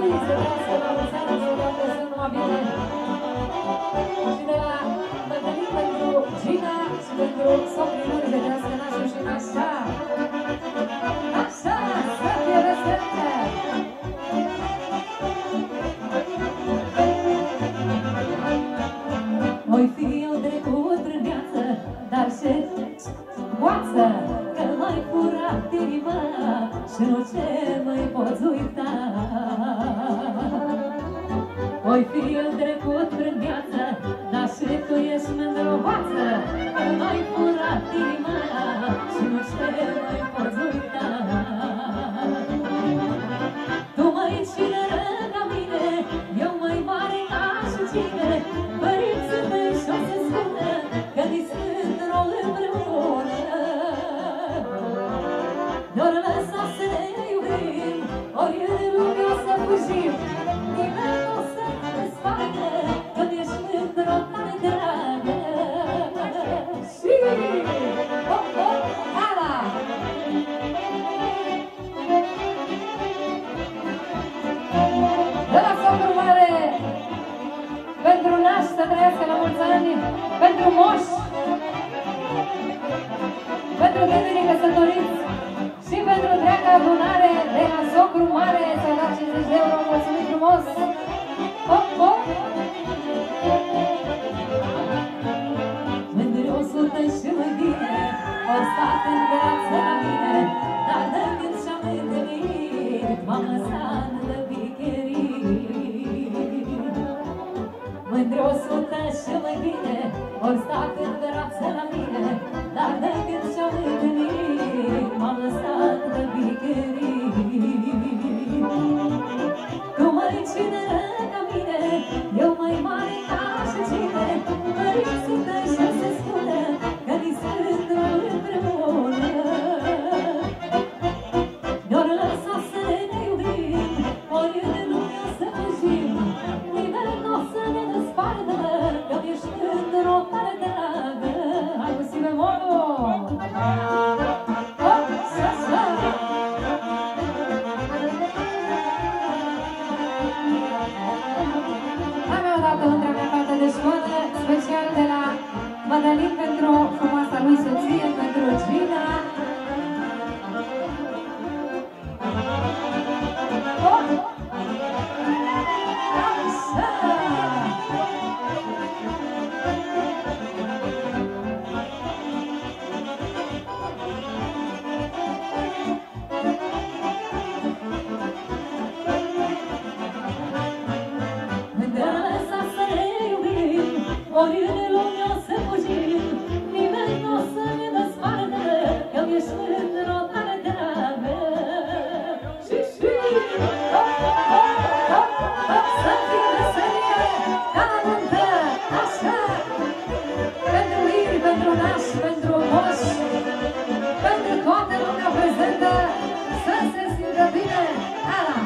lui să trăiască la mulți ani, să toate sunt numai bine. Și de la Mădălin pentru Gina și pentru socrii lor să trăiască nașul și nașa. Așa, să fie veselă! Voi fi eu trecut prin viață, dar ce boață, că m-ai furat inima și nu ce mai poți uita. Voi fi eu trecut prin viață, dar și tu ești mândrovață, că m-ai furat inima și nu ce mai poți uita. Tu mai cine ca mine, eu mai mare ca și cine, părinții mei și-o se spune că ni sunt rol împreună. Ne-or lăsa să ne iubim, ori în lume o să fugim, nimeni o să ne desfacă, când ești mândră tare dragă. Și ala! De la socru mare, pentru nași să trăiască la mulți ani, pentru moși, pentru tinerii căsătoriți și pentru întreaga adunare de la socru mare, s-au dat 50 de euro, mulțumim frumos! Hop, hop! Mândri 100 și mai bine, au stat în brață la mine, dar de când și-am întâlnit, m-am lăsat de bicherii. Mândri 100 și mai bine, au stat în brață la mine, dar de când și-am întâlnit, m-am lăsat de bicherii. Tu mai cineră ca mine, eu mai mare ca și cine, părinții tăi și-o se spune că ni sunt rol împreună. Ne-or lăsa să ne iubim, ori în lume o să fugim, nimeni n-o să ne despartă, că ești mândră tare dragă. Hai cu si bemolul! Hop, să-ți-a! Am eu dată întreaga fată de școală, special de la Mădălin pentru frumoasa lui soție, pentru Gina. Ori în lume o să fugim, nimeni n-o să ne despartă, că ești mândră tare dragă. Și hop, hop, hop, hop, să fie veselie ca la nuntă, așa! Pentru liri, pentru nași, pentru moși, pentru toată lumea prezentă, să se simtă bine, ala!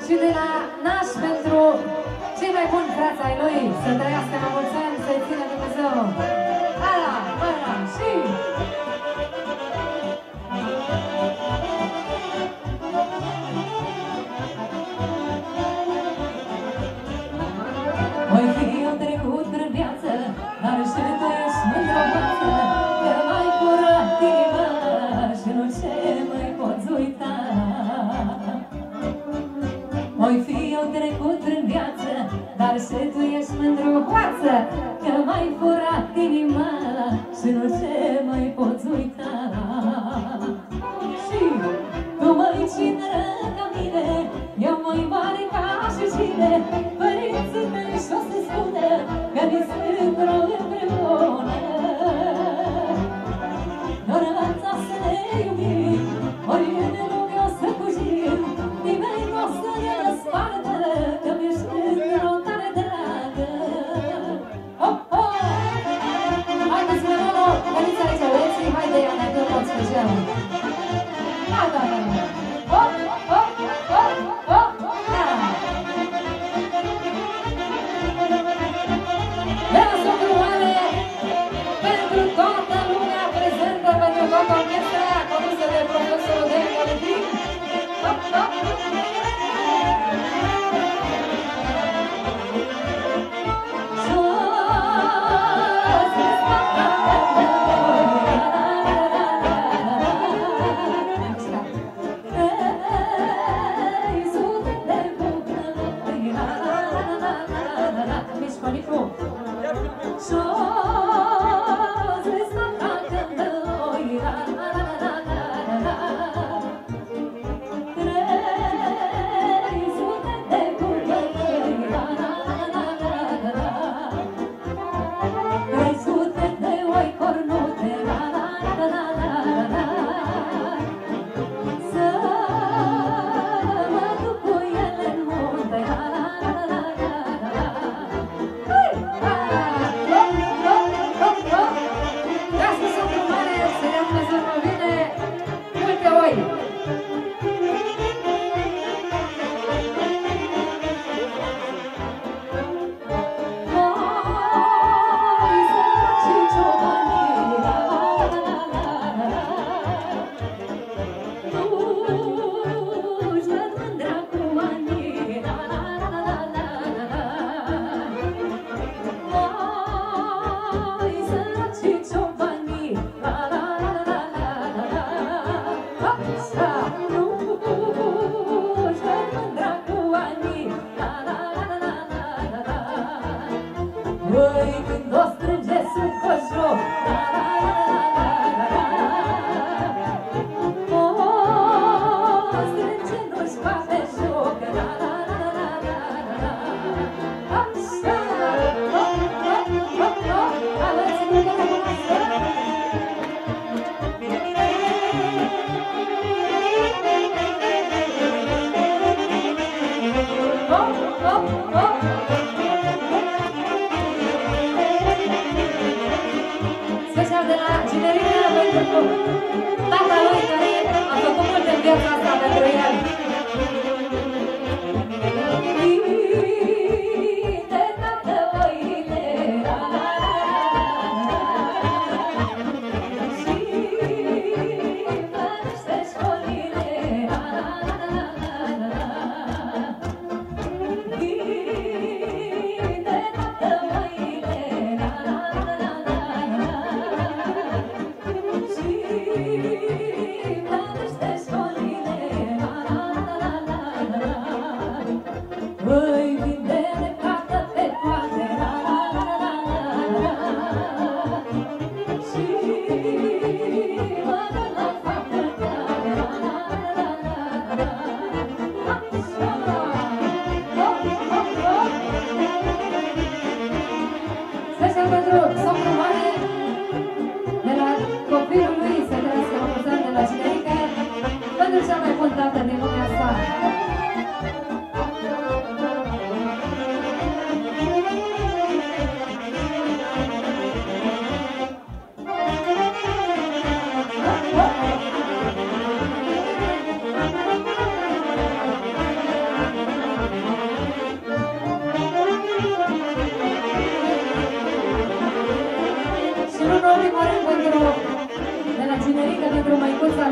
Și de la naș pentru cei mai buni frați ai lui, să trăiască la mulți ani, să-i țină Dumnezeu. Ala, mâna, și... Voi fi eu trecut prin viață, dar și tu ești mândrovață, că m-ai curat inima și nu ce mai poți uita. Voi fi eu trecut prin viață, dar și tu ești mândrovață, că m-ai furat inima și nu ce mai poți uita. Și tu mai cineră ca mine, eu mai mare ca și cine, părinții mei și-o se spune că ni sunt rol împreună. Ne-or lăsa să ne iubim, ori în lume o să fugim, nimeni n-o să ne despartă, că mi-ești mândră tare dragă. Hop, hop! Haideți, Manolo, veniți aici, băieții, haide, ia ne dăm tot special. Da, da, da, da. Hop, hop, hop, hop, hop, Șonicu.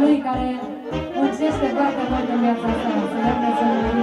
Lui care muncește foarte mult în viața asta. Să vedem să ne